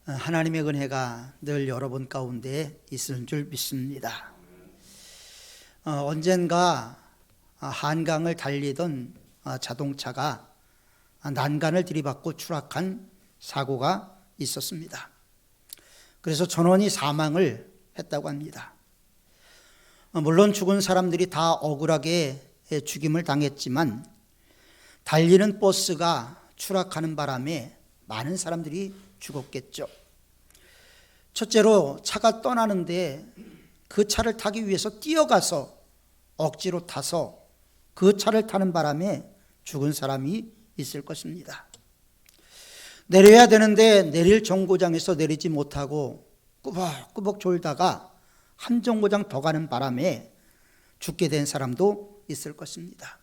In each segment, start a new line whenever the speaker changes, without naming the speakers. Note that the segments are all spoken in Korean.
하나님의 은혜가 늘 여러분 가운데 있을 줄 믿습니다. 언젠가 한강을 달리던 자동차가 난간을 들이받고 추락한 사고가 있었습니다. 그래서 전원이 사망을 했다고 합니다. 물론 죽은 사람들이 다 억울하게 죽임을 당했지만 달리는 버스가 추락하는 바람에 많은 사람들이 죽었겠죠. 첫째로 차가 떠나는데 그 차를 타기 위해서 뛰어가서 억지로 타서 그 차를 타는 바람에 죽은 사람이 있을 것입니다. 내려야 되는데 내릴 정거장에서 내리지 못하고 꾸벅꾸벅 졸다가 한 정거장 더 가는 바람에 죽게 된 사람도 있을 것입니다.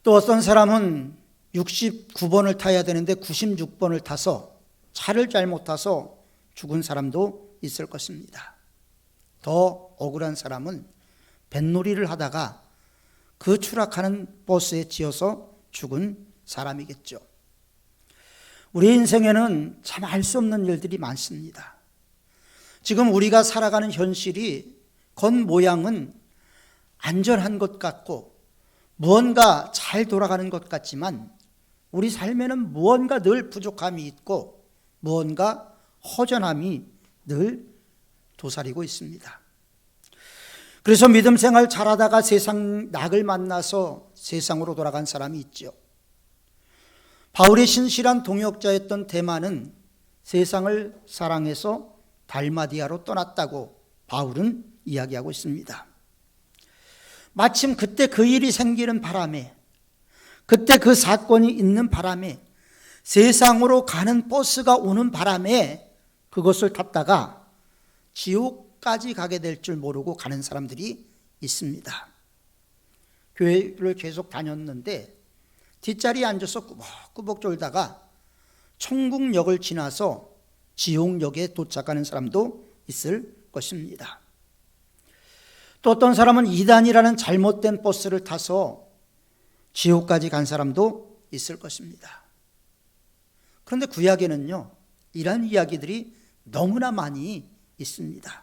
또 어떤 사람은 69번을 타야 되는데 96번을 타서 차를 잘못 타서 죽은 사람도 있을 것입니다. 더 억울한 사람은 뱃놀이를 하다가 그 추락하는 버스에 치여서 죽은 사람이겠죠. 우리 인생에는 참 알 수 없는 일들이 많습니다. 지금 우리가 살아가는 현실이 겉모양은 안전한 것 같고 무언가 잘 돌아가는 것 같지만 우리 삶에는 무언가 늘 부족함이 있고 무언가 허전함이 늘 도사리고 있습니다. 그래서 믿음 생활 잘하다가 세상 낙을 만나서 세상으로 돌아간 사람이 있죠. 바울의 신실한 동역자였던 데마는 세상을 사랑해서 달마디아로 떠났다고 바울은 이야기하고 있습니다. 마침 그때 그 일이 생기는 바람에, 그때 그 사건이 있는 바람에, 세상으로 가는 버스가 오는 바람에 그것을 탔다가 지옥까지 가게 될 줄 모르고 가는 사람들이 있습니다. 교회를 계속 다녔는데 뒷자리에 앉아서 꾸벅꾸벅 졸다가 천국역을 지나서 지옥역에 도착하는 사람도 있을 것입니다. 또 어떤 사람은 이단이라는 잘못된 버스를 타서 지옥까지 간 사람도 있을 것입니다. 그런데 구약에는요, 이런 이야기들이 너무나 많이 있습니다.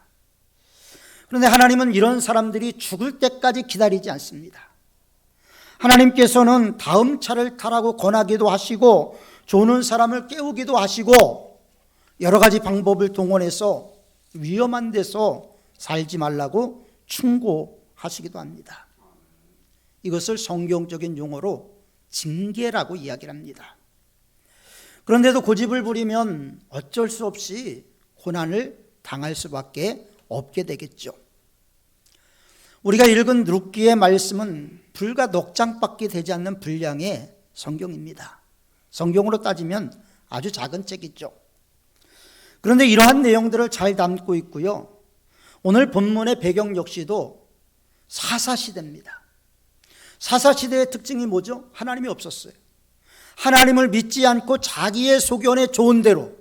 그런데 하나님은 이런 사람들이 죽을 때까지 기다리지 않습니다. 하나님께서는 다음 차를 타라고 권하기도 하시고 조는 사람을 깨우기도 하시고 여러 가지 방법을 동원해서 위험한 데서 살지 말라고 충고하시기도 합니다. 이것을 성경적인 용어로 징계라고 이야기를 합니다. 그런데도 고집을 부리면 어쩔 수 없이 고난을 당할 수밖에 없게 되겠죠. 우리가 읽은 룻기의 말씀은 불과 넉 장밖에 되지 않는 분량의 성경입니다. 성경으로 따지면 아주 작은 책이죠. 그런데 이러한 내용들을 잘 담고 있고요. 오늘 본문의 배경 역시도 사사시대입니다. 사사시대의 특징이 뭐죠? 하나님이 없었어요. 하나님을 믿지 않고 자기의 소견에 좋은 대로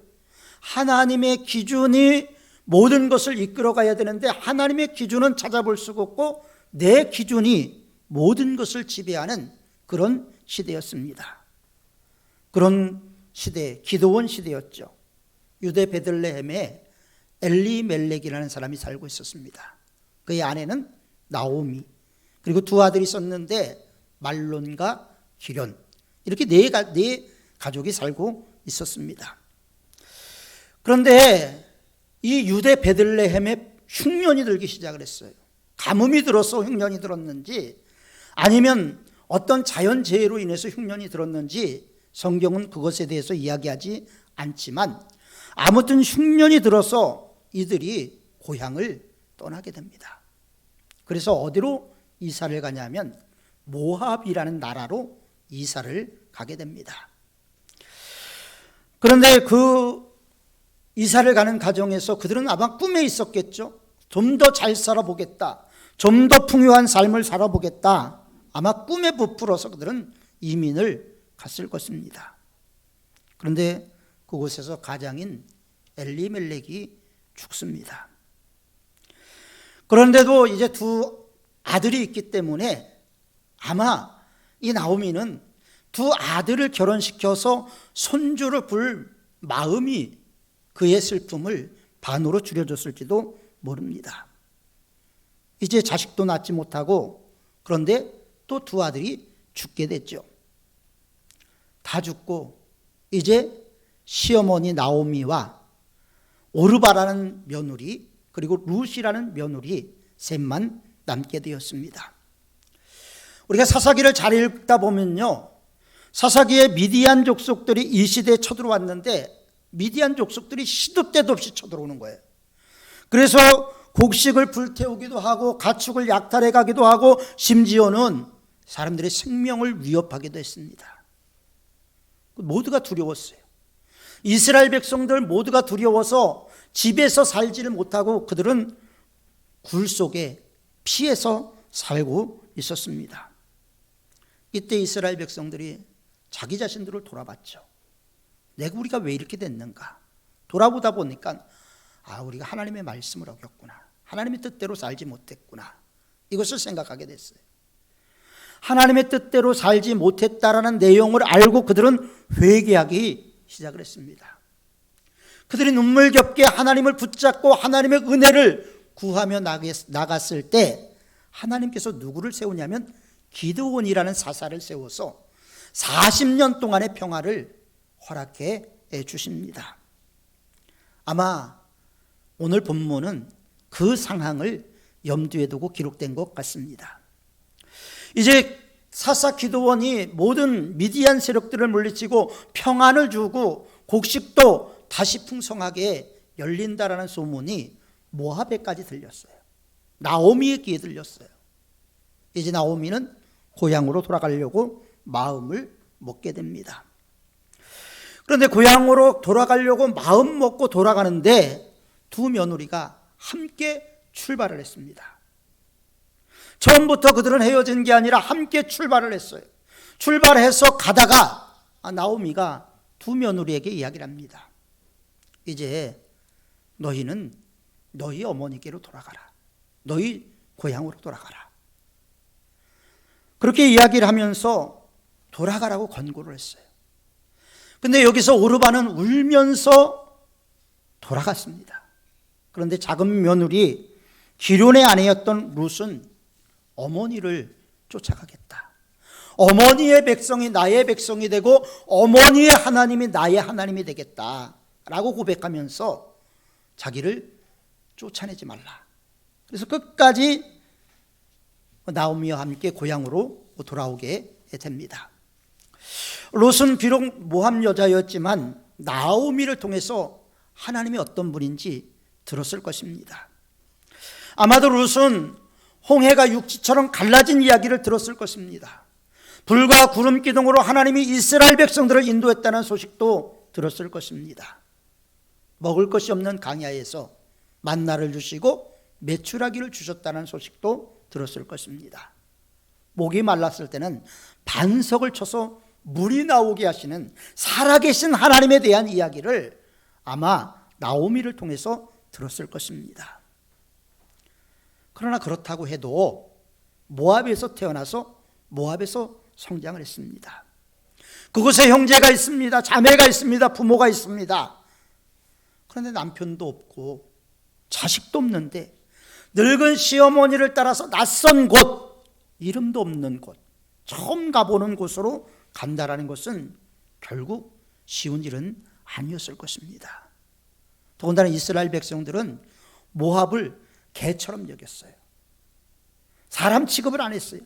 하나님의 기준이 모든 것을 이끌어가야 되는데 하나님의 기준은 찾아볼 수가 없고 내 기준이 모든 것을 지배하는 그런 시대였습니다. 그런 시대, 기드온 시대였죠. 유대 베들레헴에 엘리멜렉이라는 사람이 살고 있었습니다. 그의 아내는 나오미, 그리고 두 아들이 있었는데 말론과 기련, 이렇게 네 가족이 살고 있었습니다. 그런데 이 유대 베들레헴에 흉년이 들기 시작을 했어요. 가뭄이 들어서 흉년이 들었는지 아니면 어떤 자연재해로 인해서 흉년이 들었는지 성경은 그것에 대해서 이야기하지 않지만 아무튼 흉년이 들어서 이들이 고향을 떠나게 됩니다. 그래서 어디로 이사를 가냐면 모압이라는 나라로 이사를 가게 됩니다. 그런데 그 이사를 가는 과정에서 그들은 아마 꿈에 있었겠죠. 좀 더 잘 살아보겠다, 좀 더 풍요한 삶을 살아보겠다, 아마 꿈에 부풀어서 그들은 이민을 갔을 것입니다. 그런데 그곳에서 가장인 엘리멜렉이 죽습니다. 그런데도 이제 두 아들이 있기 때문에 아마 이 나오미는 두 아들을 결혼시켜서 손주를 볼 마음이 그의 슬픔을 반으로 줄여줬을지도 모릅니다. 이제 자식도 낳지 못하고 그런데 또 두 아들이 죽게 됐죠. 다 죽고 이제 시어머니 나오미와 오르바라는 며느리 그리고 룻이라는 며느리 셋만 남게 되었습니다. 우리가 사사기를 잘 읽다 보면요, 사사기에 미디안 족속들이 이 시대에 쳐들어왔는데 미디안 족속들이 시도 때도 없이 쳐들어오는 거예요. 그래서 곡식을 불태우기도 하고 가축을 약탈해 가기도 하고 심지어는 사람들의 생명을 위협하기도 했습니다. 모두가 두려웠어요. 이스라엘 백성들 모두가 두려워서 집에서 살지를 못하고 그들은 굴 속에 피해서 살고 있었습니다. 이때 이스라엘 백성들이 자기 자신들을 돌아봤죠. 우리가 왜 이렇게 됐는가? 돌아보다 보니까 우리가 하나님의 말씀을 어겼구나. 하나님의 뜻대로 살지 못했구나. 이것을 생각하게 됐어요. 하나님의 뜻대로 살지 못했다라는 내용을 알고 그들은 회개하기 시작을 했습니다. 그들이 눈물겹게 하나님을 붙잡고 하나님의 은혜를 구하며 나갔을 때 하나님께서 누구를 세우냐면 기드온이라는 사사를 세워서 40년 동안의 평화를 허락해 주십니다. 아마 오늘 본문은 그 상황을 염두에 두고 기록된 것 같습니다. 이제 사사 기드온이 모든 미디안 세력들을 물리치고 평안을 주고 곡식도 다시 풍성하게 열린다라는 소문이 모압에까지 들렸어요. 나오미의 귀에 들렸어요. 이제 나오미는 고향으로 돌아가려고 마음을 먹게 됩니다. 그런데 고향으로 돌아가려고 마음 먹고 돌아가는데 두 며느리가 함께 출발을 했습니다. 처음부터 그들은 헤어진 게 아니라 함께 출발을 했어요. 출발해서 가다가 나오미가 두 며느리에게 이야기를 합니다. 이제 너희는 너희 어머니께로 돌아가라. 너희 고향으로 돌아가라. 그렇게 이야기를 하면서 돌아가라고 권고를 했어요. 근데 여기서 오르바는 울면서 돌아갔습니다. 그런데 작은 며느리 기럐의 아내였던 룻은 어머니를 쫓아가겠다. 어머니의 백성이 나의 백성이 되고 어머니의 하나님이 나의 하나님이 되겠다라고 고백하면서 자기를 쫓아내지 말라. 그래서 끝까지 나오미와 함께 고향으로 돌아오게 됩니다. 롯은 비록 모함 여자였지만 나오미를 통해서 하나님이 어떤 분인지 들었을 것입니다. 아마도 롯은 홍해가 육지처럼 갈라진 이야기를 들었을 것입니다. 불과 구름 기둥으로 하나님이 이스라엘 백성들을 인도했다는 소식도 들었을 것입니다. 먹을 것이 없는 광야에서 만나를 주시고 메추라기를 주셨다는 소식도 들었을 것입니다. 목이 말랐을 때는 반석을 쳐서 물이 나오게 하시는 살아계신 하나님에 대한 이야기를 아마 나오미를 통해서 들었을 것입니다. 그러나 그렇다고 해도 모압에서 태어나서 모압에서 성장을 했습니다. 그곳에 형제가 있습니다. 자매가 있습니다. 부모가 있습니다. 그런데 남편도 없고 자식도 없는데 늙은 시어머니를 따라서 낯선 곳, 이름도 없는 곳, 처음 가보는 곳으로 간다라는 것은 결국 쉬운 일은 아니었을 것입니다. 더군다나 이스라엘 백성들은 모압을 개처럼 여겼어요. 사람 취급을 안 했어요.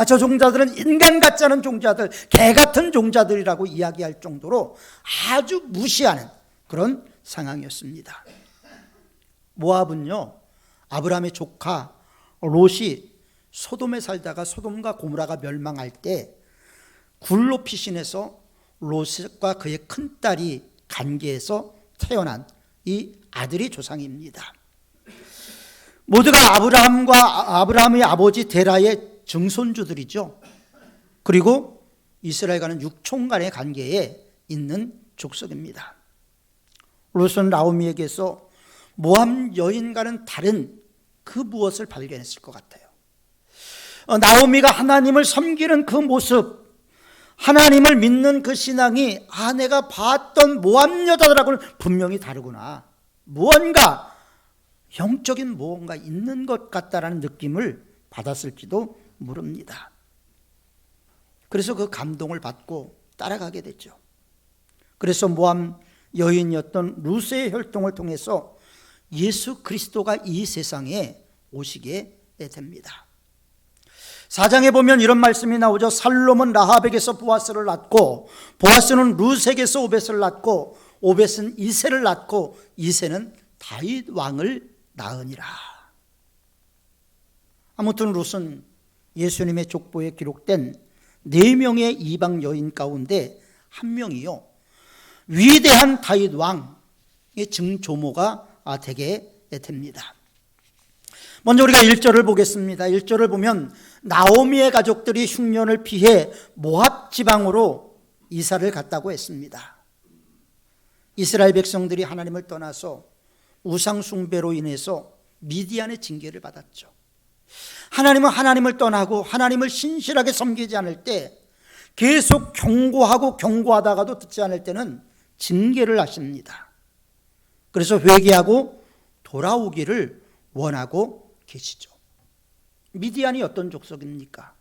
저 종자들은 인간 같지 않은 종자들, 개 같은 종자들이라고 이야기할 정도로 아주 무시하는 그런 상황이었습니다. 모압은요, 아브라함의 조카 롯이 소돔에 살다가 소돔과 고모라가 멸망할 때 굴로 피신해서 롯과 그의 큰딸이 관계에서 태어난 이 아들이 조상입니다. 모두가 아브라함의 아버지 데라의 증손주들이죠. 그리고 이스라엘과는 육촌간의 관계에 있는 족속입니다. 롯은 나오미에게서 모함 여인과는 다른 그 무엇을 발견했을 것 같아요. 나오미가 하나님을 섬기는 그 모습, 하나님을 믿는 그 신앙이 내가 봤던 모함 여자들하고는 분명히 다르구나. 무언가 영적인 무언가 있는 것 같다라는 느낌을 받았을지도 모릅니다. 그래서 그 감동을 받고 따라가게 됐죠. 그래서 모함 여인이었던 루스의 혈통을 통해서 예수 그리스도가 이 세상에 오시게 됩니다. 4장에 보면 이런 말씀이 나오죠. 살롬은 라합에게서 보아스를 낳고, 보아스는 루스에게서 오벳을 낳고, 오벳은 이새를 낳고, 이새는 다윗 왕을 낳으니라. 아무튼 룻은 예수님의 족보에 기록된 4명의 이방 여인 가운데 한 명이요, 위대한 다윗 왕의 증조모가 되게 됩니다. 먼저 우리가 1절을 보겠습니다. 1절을 보면 나오미의 가족들이 흉년을 피해 모압 지방으로 이사를 갔다고 했습니다. 이스라엘 백성들이 하나님을 떠나서 우상 숭배로 인해서 미디안의 징계를 받았죠. 하나님은 하나님을 떠나고 하나님을 신실하게 섬기지 않을 때, 계속 경고하고 경고하다가도 듣지 않을 때는 징계를 하십니다. 그래서 회개하고 돌아오기를 원하고 계시죠. 미디안이 어떤 족속입니까?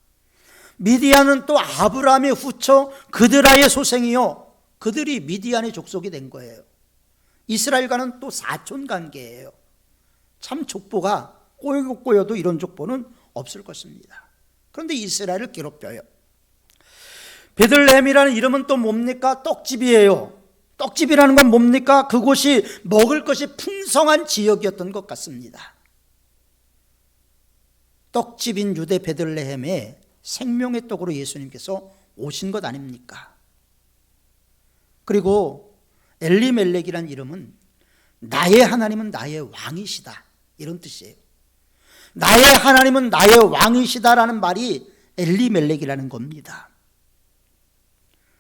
미디안은 또 아브라함의 후처 그드라의 소생이요, 그들이 미디안의 족속이 된 거예요. 이스라엘과는 또 사촌 관계예요. 참 족보가 꼬이고 꼬여도 이런 족보는 없을 것입니다. 그런데 이스라엘을 괴롭혀요. 베들레헴이라는 이름은 또 뭡니까? 떡집이에요. 떡집이라는 건 뭡니까? 그곳이 먹을 것이 풍성한 지역이었던 것 같습니다. 떡집인 유대 베들레헴에 생명의 떡으로 예수님께서 오신 것 아닙니까? 그리고 엘리멜렉이라는 이름은 나의 하나님은 나의 왕이시다, 이런 뜻이에요. 나의 하나님은 나의 왕이시다라는 말이 엘리멜렉이라는 겁니다.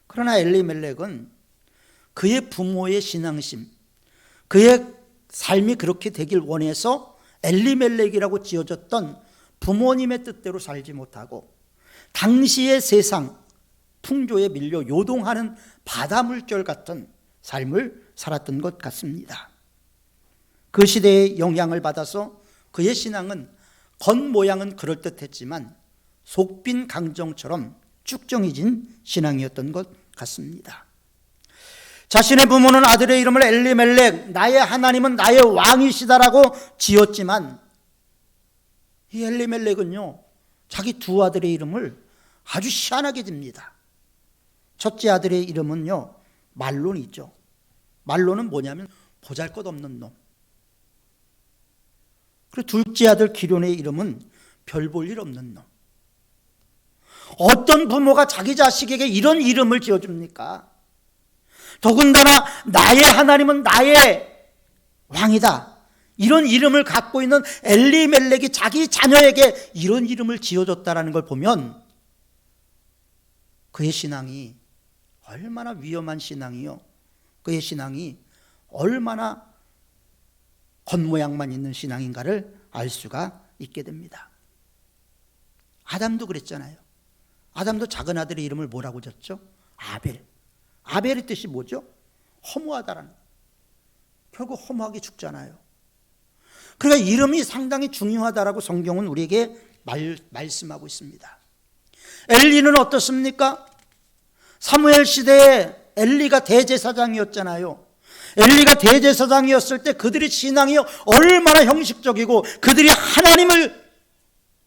그러나 엘리멜렉은 그의 부모의 신앙심, 그의 삶이 그렇게 되길 원해서 엘리멜렉이라고 지어졌던 부모님의 뜻대로 살지 못하고 당시의 세상 풍조에 밀려 요동하는 바다물결 같은 삶을 살았던 것 같습니다. 그 시대의 영향을 받아서 그의 신앙은 겉모양은 그럴듯했지만 속빈 강정처럼 쭉정해진 신앙이었던 것 같습니다. 자신의 부모는 아들의 이름을 엘리멜렉, 나의 하나님은 나의 왕이시다라고 지었지만 이 엘리멜렉은요, 자기 두 아들의 이름을 아주 희한하게 집니다. 첫째 아들의 이름은요, 말론이죠. 말론은 뭐냐면 보잘것없는 놈. 그리고 둘째 아들 기럯의 이름은 별 볼 일 없는 놈. 어떤 부모가 자기 자식에게 이런 이름을 지어줍니까? 더군다나 나의 하나님은 나의 왕이다, 이런 이름을 갖고 있는 엘리멜렉이 자기 자녀에게 이런 이름을 지어줬다는 걸 보면 그의 신앙이 얼마나 위험한 신앙이요, 그의 신앙이 얼마나 겉모양만 있는 신앙인가를 알 수가 있게 됩니다. 아담도 그랬잖아요. 아담도 작은 아들의 이름을 뭐라고 졌죠? 아벨. 아벨의 뜻이 뭐죠? 허무하다라는. 결국 허무하게 죽잖아요. 그러니까 이름이 상당히 중요하다라고 성경은 우리에게 말씀하고 있습니다. 엘리는 어떻습니까? 사무엘 시대에 엘리가 대제사장이었잖아요. 엘리가 대제사장이었을 때 그들의 신앙이 얼마나 형식적이고 그들이 하나님을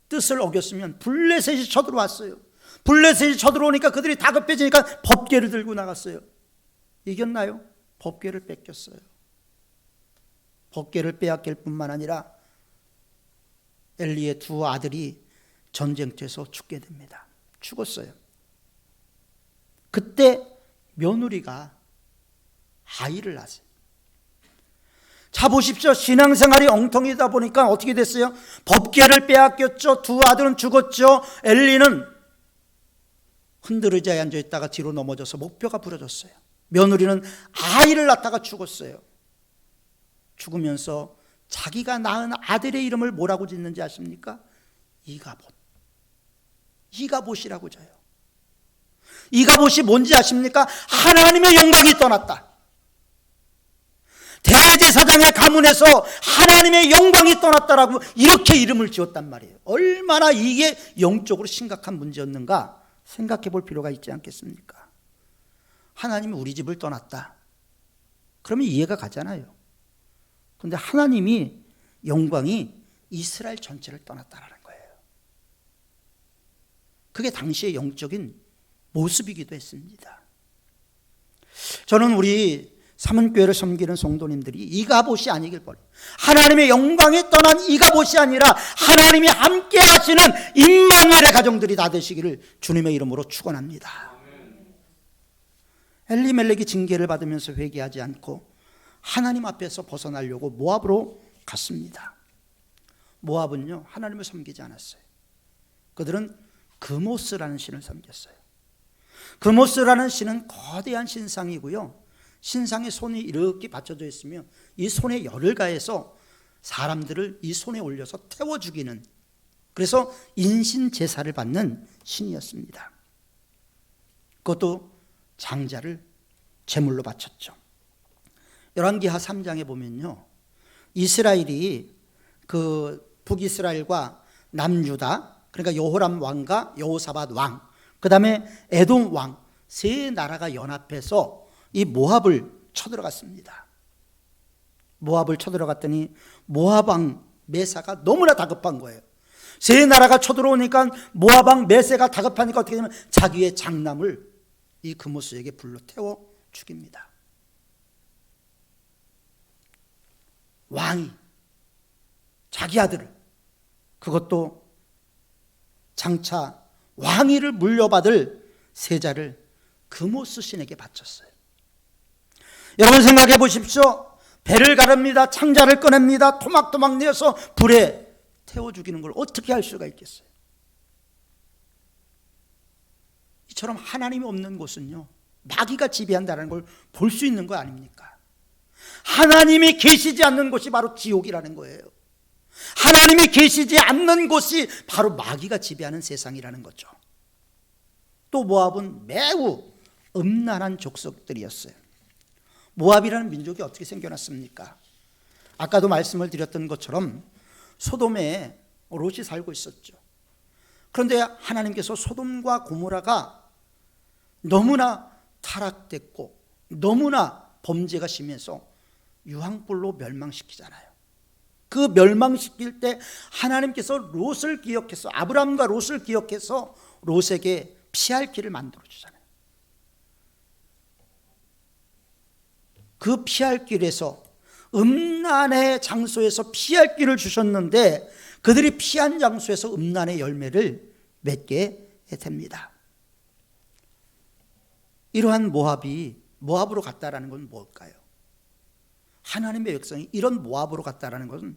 뜻을 어겼으면 블레셋이 쳐들어왔어요. 블레셋이 쳐들어오니까 그들이 다급해지니까 법궤를 들고 나갔어요. 이겼나요? 법궤를 뺏겼어요. 법궤를 빼앗길 뿐만 아니라 엘리의 두 아들이 전쟁터에서 죽게 됩니다. 죽었어요. 그때 며느리가 아이를 낳았어요. 자 보십시오. 신앙생활이 엉텅이다 보니까 어떻게 됐어요? 법궤를 빼앗겼죠. 두 아들은 죽었죠. 엘리는 흔들의자에 앉아있다가 뒤로 넘어져서 목뼈가 부러졌어요. 며느리는 아이를 낳다가 죽었어요. 죽으면서 자기가 낳은 아들의 이름을 뭐라고 짓는지 아십니까? 이가봇. 이가봇이라고 져요. 이가봇이 뭔지 아십니까? 하나님의 영광이 떠났다. 대제사장의 가문에서 하나님의 영광이 떠났다라고 이렇게 이름을 지었단 말이에요. 얼마나 이게 영적으로 심각한 문제였는가 생각해 볼 필요가 있지 않겠습니까? 하나님이 우리 집을 떠났다. 그러면 이해가 가잖아요. 그런데 하나님이 영광이 이스라엘 전체를 떠났다라는 거예요. 그게 당시의 영적인 모습이기도 했습니다. 저는 우리 사문교회를 섬기는 성도님들이 이가봇이 아니길 바라요. 하나님의 영광이 떠난 이가봇이 아니라 하나님이 함께 하시는 임마누엘의 가정들이 다 되시기를 주님의 이름으로 축원합니다. 엘리멜렉이 징계를 받으면서 회개하지 않고 하나님 앞에서 벗어나려고 모압으로 갔습니다. 모압은요, 하나님을 섬기지 않았어요. 그들은 그모스라는 신을 섬겼어요. 그모스라는 신은 거대한 신상이고요, 신상에 손이 이렇게 받쳐져 있으며 이 손에 열을 가해서 사람들을 이 손에 올려서 태워 죽이는, 그래서 인신 제사를 받는 신이었습니다. 그것도 장자를 제물로 바쳤죠. 열왕기하 3장에 보면요, 이스라엘이 그 북이스라엘과 남유다, 그러니까 여호람 왕과 여호사밧 왕, 그 다음에 에돔 왕 세 나라가 연합해서 이 모압을 쳐들어갔습니다. 모압을 쳐들어갔더니 모압 왕 메사가 너무나 다급한 거예요. 세 나라가 쳐들어오니까 모압 왕 메사가 다급하니까 어떻게 되냐면 자기의 장남을 이 그모스에게 불러 태워 죽입니다. 왕이 자기 아들을, 그것도 장차 왕위를 물려받을 세자를 그모스 신에게 바쳤어요. 여러분 생각해 보십시오. 배를 가릅니다. 창자를 꺼냅니다. 토막토막 내어서 불에 태워 죽이는 걸 어떻게 할 수가 있겠어요? 이처럼 하나님이 없는 곳은요, 마귀가 지배한다는 걸 볼 수 있는 거 아닙니까? 하나님이 계시지 않는 곳이 바로 지옥이라는 거예요. 하나님이 계시지 않는 곳이 바로 마귀가 지배하는 세상이라는 거죠. 또 모압은 매우 음란한 족속들이었어요. 모압이라는 민족이 어떻게 생겨났습니까? 아까도 말씀을 드렸던 것처럼 소돔에 롯이 살고 있었죠. 그런데 하나님께서 소돔과 고모라가 너무나 타락됐고 너무나 범죄가 심해서 유황불로 멸망시키잖아요. 그 멸망시킬 때 하나님께서 롯을 기억해서, 아브람과 롯을 기억해서 롯에게 피할 길을 만들어주잖아요. 그 피할 길에서, 음란의 장소에서 피할 길을 주셨는데 그들이 피한 장소에서 음란의 열매를 맺게 됩니다. 이러한 모압으로 갔다라는 건 뭘까요? 하나님의 백성이 이런 모압으로 갔다라는 것은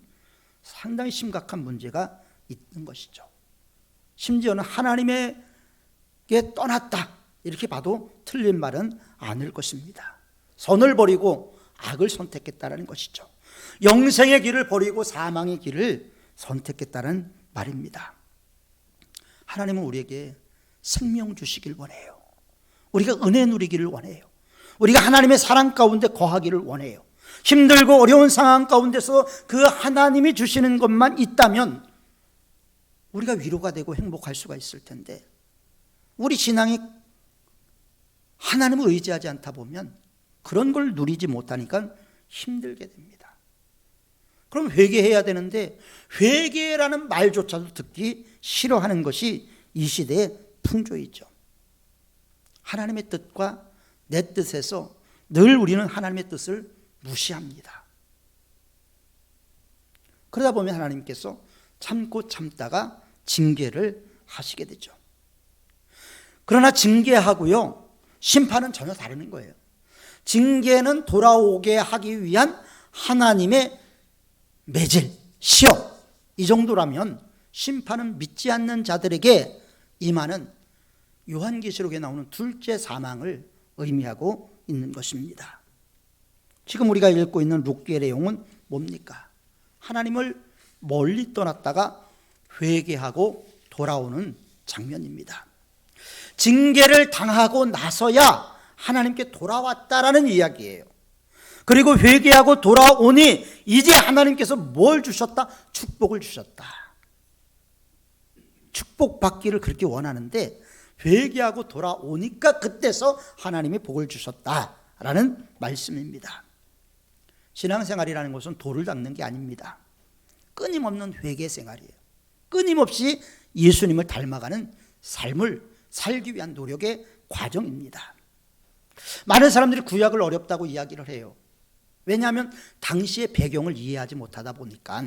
상당히 심각한 문제가 있는 것이죠. 심지어는 하나님에게 떠났다 이렇게 봐도 틀린 말은 아닐 것입니다. 선을 버리고 악을 선택했다는 것이죠. 영생의 길을 버리고 사망의 길을 선택했다는 말입니다. 하나님은 우리에게 생명 주시길 원해요. 우리가 은혜 누리기를 원해요. 우리가 하나님의 사랑 가운데 거하기를 원해요. 힘들고 어려운 상황 가운데서 그 하나님이 주시는 것만 있다면 우리가 위로가 되고 행복할 수가 있을 텐데, 우리 신앙이 하나님을 의지하지 않다 보면 그런 걸 누리지 못하니까 힘들게 됩니다. 그럼 회개해야 되는데 회개라는 말조차도 듣기 싫어하는 것이 이 시대의 풍조이죠. 하나님의 뜻과 내 뜻에서 늘 우리는 하나님의 뜻을 무시합니다. 그러다 보면 하나님께서 참고 참다가 징계를 하시게 되죠. 그러나 징계하고요, 심판은 전혀 다른 거예요. 징계는 돌아오게 하기 위한 하나님의 매질, 시험, 이 정도라면 심판은 믿지 않는 자들에게 임하는 요한계시록에 나오는 둘째 사망을 의미하고 있는 것입니다. 지금 우리가 읽고 있는 룻기의 내용은 뭡니까? 하나님을 멀리 떠났다가 회개하고 돌아오는 장면입니다. 징계를 당하고 나서야 하나님께 돌아왔다라는 이야기예요. 그리고 회개하고 돌아오니 이제 하나님께서 뭘 주셨다? 축복을 주셨다. 축복받기를 그렇게 원하는데 회개하고 돌아오니까 그때서 하나님이 복을 주셨다라는 말씀입니다. 신앙생활이라는 것은 돌을 닦는 게 아닙니다. 끊임없는 회개 생활이에요. 끊임없이 예수님을 닮아가는 삶을 살기 위한 노력의 과정입니다. 많은 사람들이 구약을 어렵다고 이야기를 해요. 왜냐하면 당시의 배경을 이해하지 못하다 보니까,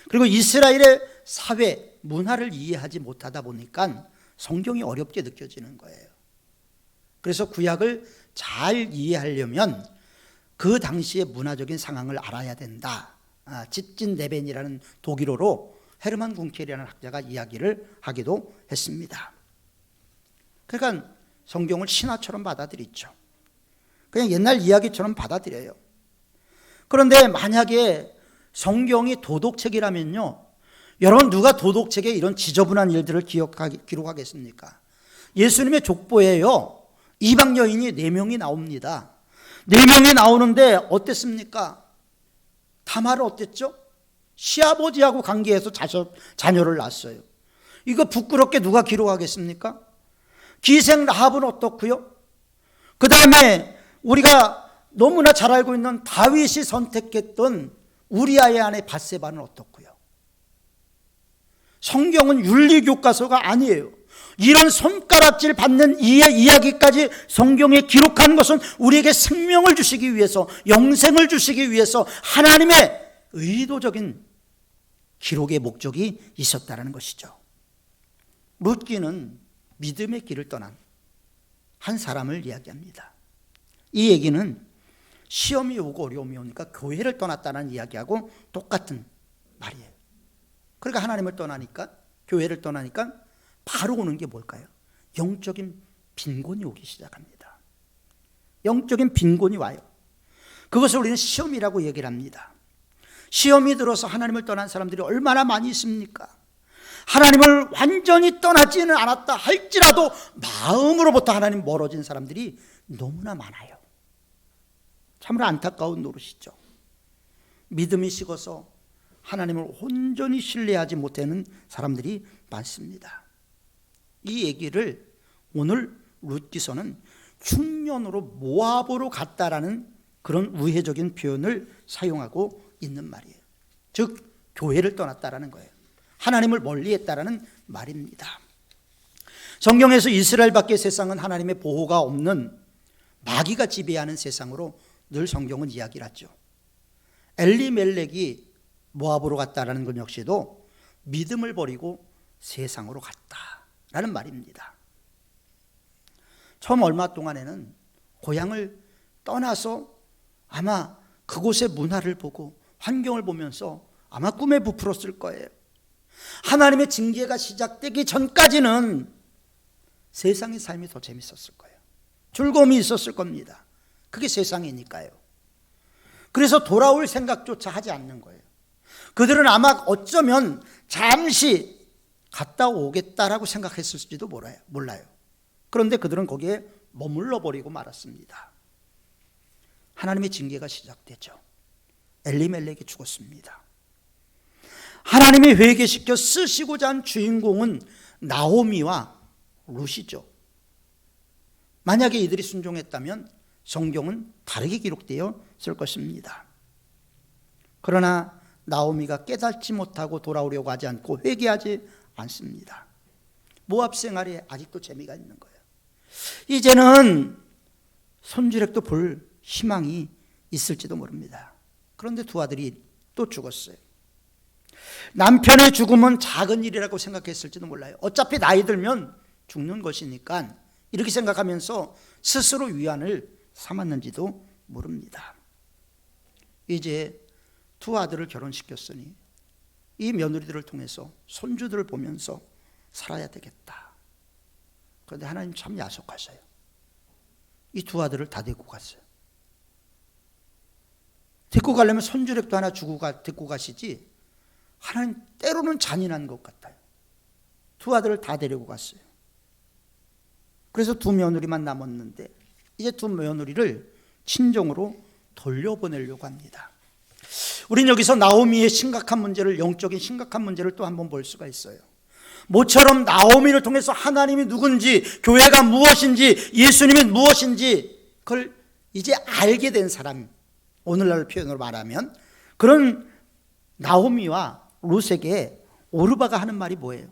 그리고 이스라엘의 사회, 문화를 이해하지 못하다 보니까 성경이 어렵게 느껴지는 거예요. 그래서 구약을 잘 이해하려면 그 당시의 문화적인 상황을 알아야 된다. 집진네벤이라는 독일어로 헤르만 궁켈이라는 학자가 이야기를 하기도 했습니다. 그러니까 성경을 신화처럼 받아들이죠. 그냥 옛날 이야기처럼 받아들여요. 그런데 만약에 성경이 도덕책이라면요, 여러분 누가 도덕책에 이런 지저분한 일들을 기록하겠습니까? 예수님의 족보에요, 이방 여인이 4명이 나옵니다. 4명이 나오는데 어땠습니까? 다말은 어땠죠? 시아버지하고 관계해서 자녀를 낳았어요. 이거 부끄럽게 누가 기록하겠습니까? 기생 라합은 어떻고요? 그 다음에 우리가 너무나 잘 알고 있는 다윗이 선택했던 우리아의 아내 밧세바는 어떻고요? 성경은 윤리교과서가 아니에요. 이런 손가락질 받는 이야기까지 성경에 기록한 것은 우리에게 생명을 주시기 위해서, 영생을 주시기 위해서 하나님의 의도적인 기록의 목적이 있었다는 것이죠. 룻기는 믿음의 길을 떠난 한 사람을 이야기합니다. 이 얘기는 시험이 오고 어려움이 오니까 교회를 떠났다는 이야기하고 똑같은 말이에요. 그러니까 하나님을 떠나니까, 교회를 떠나니까 바로 오는 게 뭘까요? 영적인 빈곤이 오기 시작합니다. 영적인 빈곤이 와요. 그것을 우리는 시험이라고 얘기를 합니다. 시험이 들어서 하나님을 떠난 사람들이 얼마나 많이 있습니까? 하나님을 완전히 떠나지는 않았다 할지라도 마음으로부터 하나님 멀어진 사람들이 너무나 많아요. 참으로 안타까운 노릇이죠. 믿음이 식어서 하나님을 온전히 신뢰하지 못하는 사람들이 많습니다. 이 얘기를 오늘 룻기서는 흉년으로 모압으로 갔다라는 그런 우회적인 표현을 사용하고 있는 말이에요. 즉 교회를 떠났다라는 거예요. 하나님을 멀리했다라는 말입니다. 성경에서 이스라엘 밖의 세상은 하나님의 보호가 없는 마귀가 지배하는 세상으로 늘 성경은 이야기를 하죠. 엘리멜렉이 모압으로 갔다라는 것 역시도 믿음을 버리고 세상으로 갔다라는 말입니다. 처음 얼마 동안에는 고향을 떠나서 아마 그곳의 문화를 보고 환경을 보면서 아마 꿈에 부풀었을 거예요. 하나님의 징계가 시작되기 전까지는 세상의 삶이 더 재밌었을 거예요. 즐거움이 있었을 겁니다. 그게 세상이니까요. 그래서 돌아올 생각조차 하지 않는 거예요. 그들은 아마 어쩌면 잠시 갔다 오겠다라고 생각했을지도 몰라요. 그런데 그들은 거기에 머물러 버리고 말았습니다. 하나님의 징계가 시작되죠. 엘리멜렉이 죽었습니다. 하나님이 회개시켜 쓰시고자 한 주인공은 나오미와 룻이죠. 만약에 이들이 순종했다면 성경은 다르게 기록되어 있을 것입니다. 그러나 나오미가 깨닫지 못하고 돌아오려고 하지 않고 회개하지 않습니다. 모압 생활에 아직도 재미가 있는 거예요. 이제는 손주렉도 볼 희망이 있을지도 모릅니다. 그런데 두 아들이 또 죽었어요. 남편의 죽음은 작은 일이라고 생각했을지도 몰라요. 어차피 나이 들면 죽는 것이니까 이렇게 생각하면서 스스로 위안을 삼았는지도 모릅니다. 이제 두 아들을 결혼시켰으니 이 며느리들을 통해서 손주들을 보면서 살아야 되겠다. 그런데 하나님 참 야속하셔요. 이 두 아들을 다 데리고 갔어요. 데리고 가려면 손주렉도 하나 데리고 가시지, 하나님 때로는 잔인한 것 같아요. 두 아들을 다 데리고 갔어요. 그래서 두 며느리만 남았는데 이제 두 며느리를 친정으로 돌려보내려고 합니다. 우린 여기서 나오미의 심각한 문제를, 영적인 심각한 문제를 또 한번 볼 수가 있어요. 모처럼 나오미를 통해서 하나님이 누군지, 교회가 무엇인지, 예수님이 무엇인지 그걸 이제 알게 된 사람, 오늘날 표현으로 말하면 그런 나오미와 룻에게 오르바가 하는 말이 뭐예요?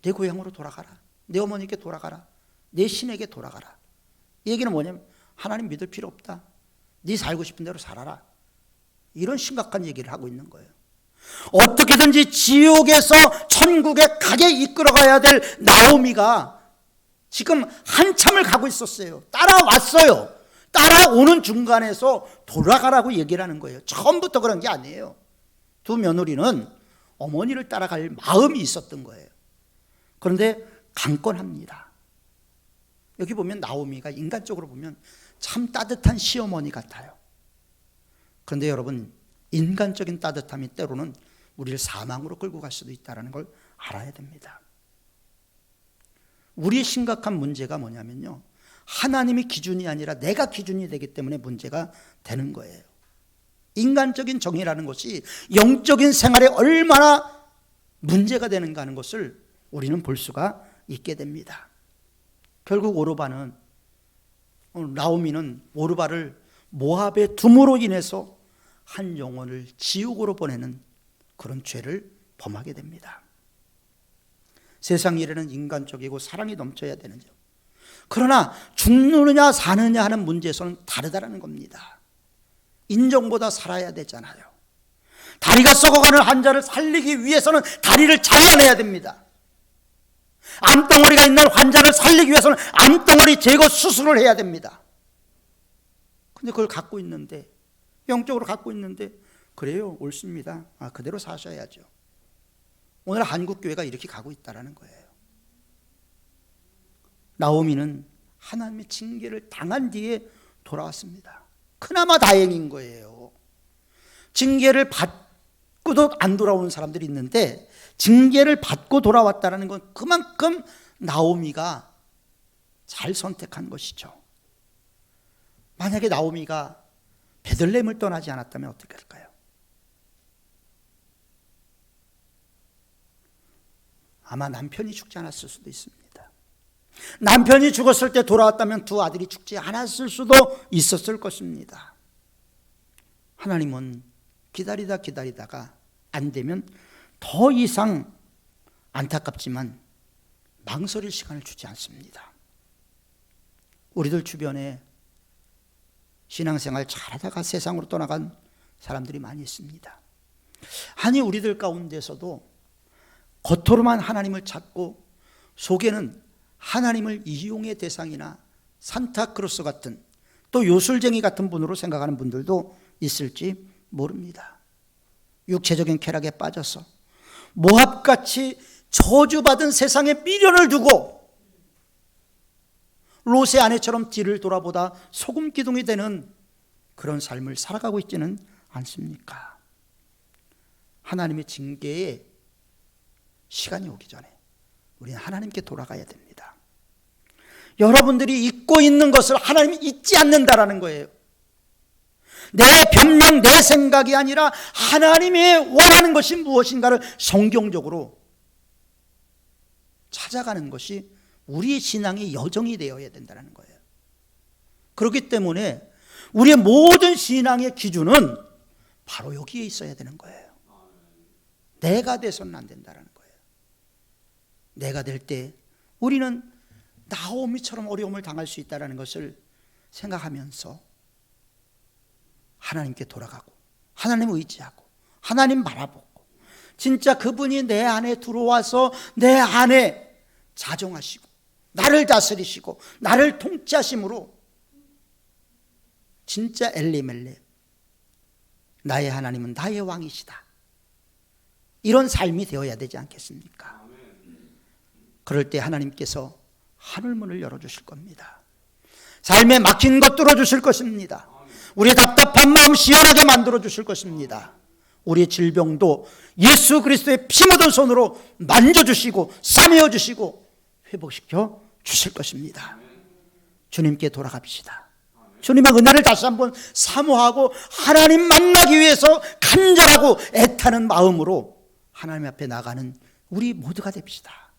내 고향으로 돌아가라, 내 어머니께 돌아가라, 내 신에게 돌아가라. 이 얘기는 뭐냐면 하나님 믿을 필요 없다, 네 살고 싶은 대로 살아라, 이런 심각한 얘기를 하고 있는 거예요. 어떻게든지 지옥에서 천국에 가게 이끌어가야 될 나오미가 지금 한참을 가고 있었어요. 따라왔어요. 따라오는 중간에서 돌아가라고 얘기를 하는 거예요. 처음부터 그런 게 아니에요. 두 며느리는 어머니를 따라갈 마음이 있었던 거예요. 그런데 강권합니다. 여기 보면 나오미가 인간적으로 보면 참 따뜻한 시어머니 같아요. 그런데 여러분, 인간적인 따뜻함이 때로는 우리를 사망으로 끌고 갈 수도 있다는 걸 알아야 됩니다. 우리의 심각한 문제가 뭐냐면요, 하나님이 기준이 아니라 내가 기준이 되기 때문에 문제가 되는 거예요. 인간적인 정의라는 것이 영적인 생활에 얼마나 문제가 되는가 하는 것을 우리는 볼 수가 있게 됩니다. 결국 나오미는 오르바를 모압의 둠으로 인해서 한 영혼을 지옥으로 보내는 그런 죄를 범하게 됩니다. 세상 일에는 인간적이고 사랑이 넘쳐야 되는 점, 그러나 죽느냐 사느냐 하는 문제에서는 다르다는 겁니다. 인정보다 살아야 되잖아요. 다리가 썩어가는 환자를 살리기 위해서는 다리를 잘라내야 됩니다. 암덩어리가 있는 환자를 살리기 위해서는 암덩어리 제거 수술을 해야 됩니다. 근데 그걸 갖고 있는데, 영적으로 갖고 있는데, 그래요, 옳습니다, 그대로 사셔야죠. 오늘 한국교회가 이렇게 가고 있다는 거예요. 나오미는 하나님의 징계를 당한 뒤에 돌아왔습니다. 그나마 다행인 거예요. 징계를 받고도 안 돌아오는 사람들이 있는데, 징계를 받고 돌아왔다는 건 그만큼 나오미가 잘 선택한 것이죠. 만약에 나오미가 베들레헴을 떠나지 않았다면 어떻게 할까요? 아마 남편이 죽지 않았을 수도 있습니다. 남편이 죽었을 때 돌아왔다면 두 아들이 죽지 않았을 수도 있었을 것입니다. 하나님은 기다리다가 안 되면 더 이상 안타깝지만 망설일 시간을 주지 않습니다. 우리들 주변에 신앙생활 잘하다가 세상으로 떠나간 사람들이 많이 있습니다. 아니, 우리들 가운데서도 겉으로만 하나님을 찾고 속에는 하나님을 이용의 대상이나 산타크로스 같은, 또 요술쟁이 같은 분으로 생각하는 분들도 있을지 모릅니다. 육체적인 쾌락에 빠져서 모압같이 저주받은 세상에 미련을 두고 롯의 아내처럼 뒤를 돌아보다 소금 기둥이 되는 그런 삶을 살아가고 있지는 않습니까? 하나님의 징계의 시간이 오기 전에 우리는 하나님께 돌아가야 됩니다. 여러분들이 잊고 있는 것을 하나님이 잊지 않는다라는 거예요. 내 변명, 내 생각이 아니라 하나님의 원하는 것이 무엇인가를 성경적으로 찾아가는 것이 우리의 신앙의 여정이 되어야 된다는 거예요. 그렇기 때문에 우리의 모든 신앙의 기준은 바로 여기에 있어야 되는 거예요. 내가 돼서는 안 된다는 거예요. 내가 될 때 우리는 나오미처럼 어려움을 당할 수 있다는 것을 생각하면서 하나님께 돌아가고, 하나님 의지하고, 하나님 바라보고, 진짜 그분이 내 안에 들어와서 내 안에 자정하시고 나를 다스리시고 나를 통치하심으로 진짜 엘리멜렉, 나의 하나님은 나의 왕이시다, 이런 삶이 되어야 되지 않겠습니까? 그럴 때 하나님께서 하늘문을 열어주실 겁니다. 삶에 막힌 것 뚫어주실 것입니다. 우리의 답답한 마음 시원하게 만들어주실 것입니다. 우리의 질병도 예수 그리스도의 피 묻은 손으로 만져주시고 싸매어주시고 회복시켜 주실 것입니다. 주님께 돌아갑시다. 주님의 은혜를 다시 한번 사모하고 하나님 만나기 위해서 간절하고 애타는 마음으로 하나님 앞에 나가는 우리 모두가 됩시다.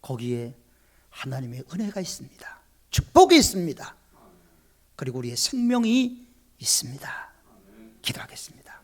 거기에 하나님의 은혜가 있습니다. 축복이 있습니다. 그리고 우리의 생명이 있습니다. 기도하겠습니다.